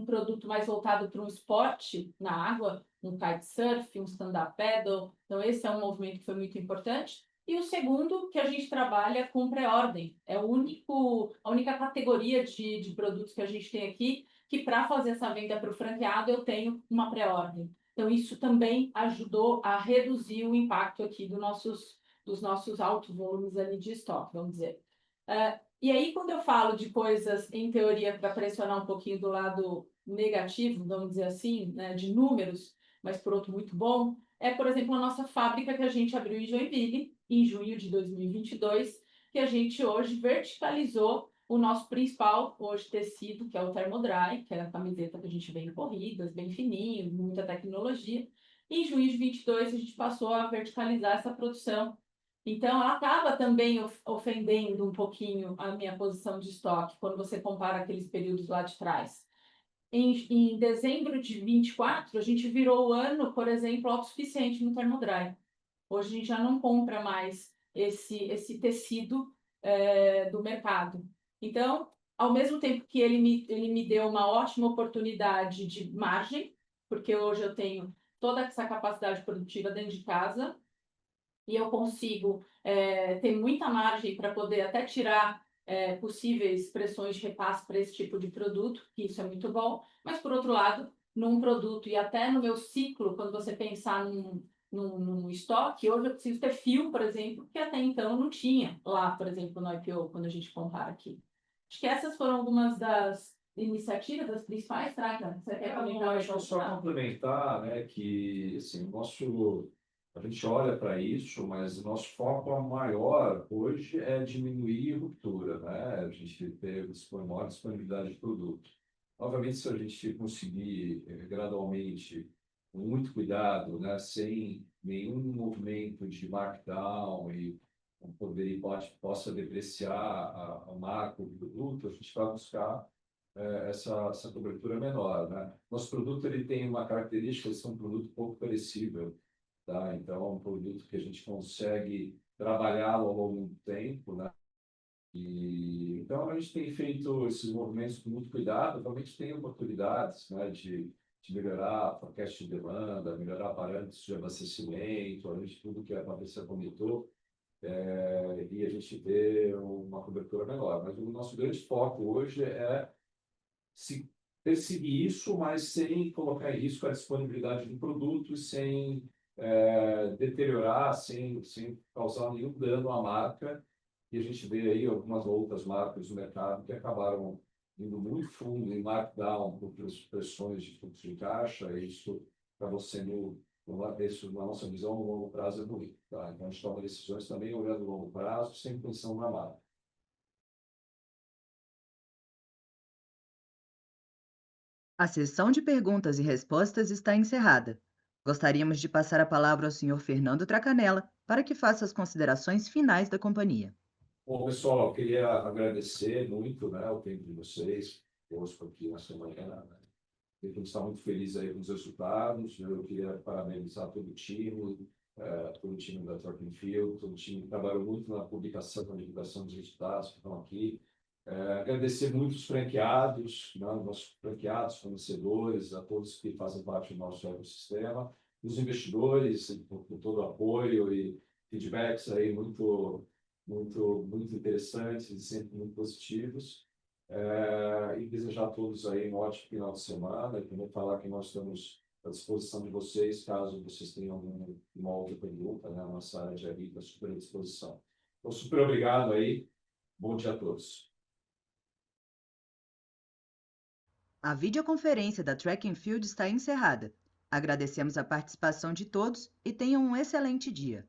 produto mais voltado para um esporte na água, um kitesurf, um stand-up paddle. Então, esse é um movimento que foi muito importante. E o segundo, que a gente trabalha com pré-ordem. É a única categoria de produtos que a gente tem aqui que, para fazer essa venda para o franqueado, eu tenho uma pré-ordem. Então, isso também ajudou a reduzir o impacto aqui dos nossos altos volumes ali de estoque, vamos dizer. E aí, quando eu falo de coisas, em teoria, para pressionar um pouquinho do lado negativo, vamos dizer assim, né, de números, mas por outro muito bom, por exemplo, a nossa fábrica que a gente abriu em Joinville, em junho de 2022, que a gente hoje verticalizou o nosso principal hoje tecido, que é o Thermodry, que é a camiseta que a gente vê em corridas, bem fininho, muita tecnologia. Em junho de 2022, a gente passou a verticalizar essa produção. Então, ela acaba também ofendendo um pouquinho a minha posição de estoque, quando você compara aqueles períodos lá de trás. Em dezembro de 24, a gente virou o ano, por exemplo, autossuficiente no Thermodry. Hoje a gente já não compra mais esse tecido do mercado. Então, ao mesmo tempo que ele me deu uma ótima oportunidade de margem, porque hoje eu tenho toda essa capacidade produtiva dentro de casa, e eu consigo ter muita margem para poder até tirar possíveis pressões de repasse para esse tipo de produto, que isso é muito bom, mas por outro lado, num produto e até no meu ciclo, quando você pensar num estoque, hoje eu preciso ter fio, por exemplo, que até então não tinha lá, por exemplo, no IPO, quando a gente compara aqui. Acho que essas foram algumas das iniciativas, das principais, Traca? Você quer comentar? Acho que só complementar, né, que assim, a gente olha para isso, mas o nosso foco maior hoje é diminuir ruptura, né? A gente ter maior disponibilidade de produto. Obviamente, se a gente conseguir gradualmente, com muito cuidado, né, sem nenhum movimento de markdown e possa depreciar a marca do produto, a gente vai buscar essa cobertura menor, né? Nosso produto ele tem uma característica de ser um produto pouco perecível, tá? Então, é um produto que a gente consegue trabalhá-lo ao longo do tempo, né? E, então, a gente tem feito esses movimentos com muito cuidado. Realmente tem oportunidades, né, de melhorar a forecast de demanda, melhorar parâmetros de abastecimento, além de tudo que a Patrícia comentou, e a gente vê uma cobertura menor. Mas o nosso grande foco hoje é se perseguir isso, mas sem colocar em risco a disponibilidade do produto e sem deteriorar, sem causar nenhum dano à marca. E a gente vê aí algumas outras marcas do mercado que acabaram indo muito fundo em markdown por pressões de fluxo de caixa, e isso acabou sendo, na nossa visão, no longo prazo é ruim. Tá? Então, a gente toma decisões também olhando o longo prazo, sem pensão na marca. A sessão de perguntas e respostas está encerrada. Gostaríamos de passar a palavra ao senhor Fernando Tracanella para que faça as considerações finais da companhia. Bom, pessoal, eu queria agradecer muito, né, o tempo de vocês, conosco aqui nessa manhã, né? A gente está muito feliz aí com os resultados. Eu queria parabenizar todo o time da Track and Field, todo o time que trabalhou muito na publicação, na divulgação dos resultados que estão aqui. Agradecer muito os franqueados, né, nossos franqueados, fornecedores, a todos que fazem parte do nosso ecossistema, os investidores, por todo o apoio e feedbacks aí muito interessantes e sempre muito positivos. E desejar a todos aí um ótimo final de semana e também falar que nós estamos à disposição de vocês, caso vocês tenham alguma outra pergunta, né? A nossa área de RI está super à disposição. Então, super obrigado aí. Bom dia a todos. A videoconferência da Track and Field está encerrada. Agradecemos a participação de todos e tenham um excelente dia.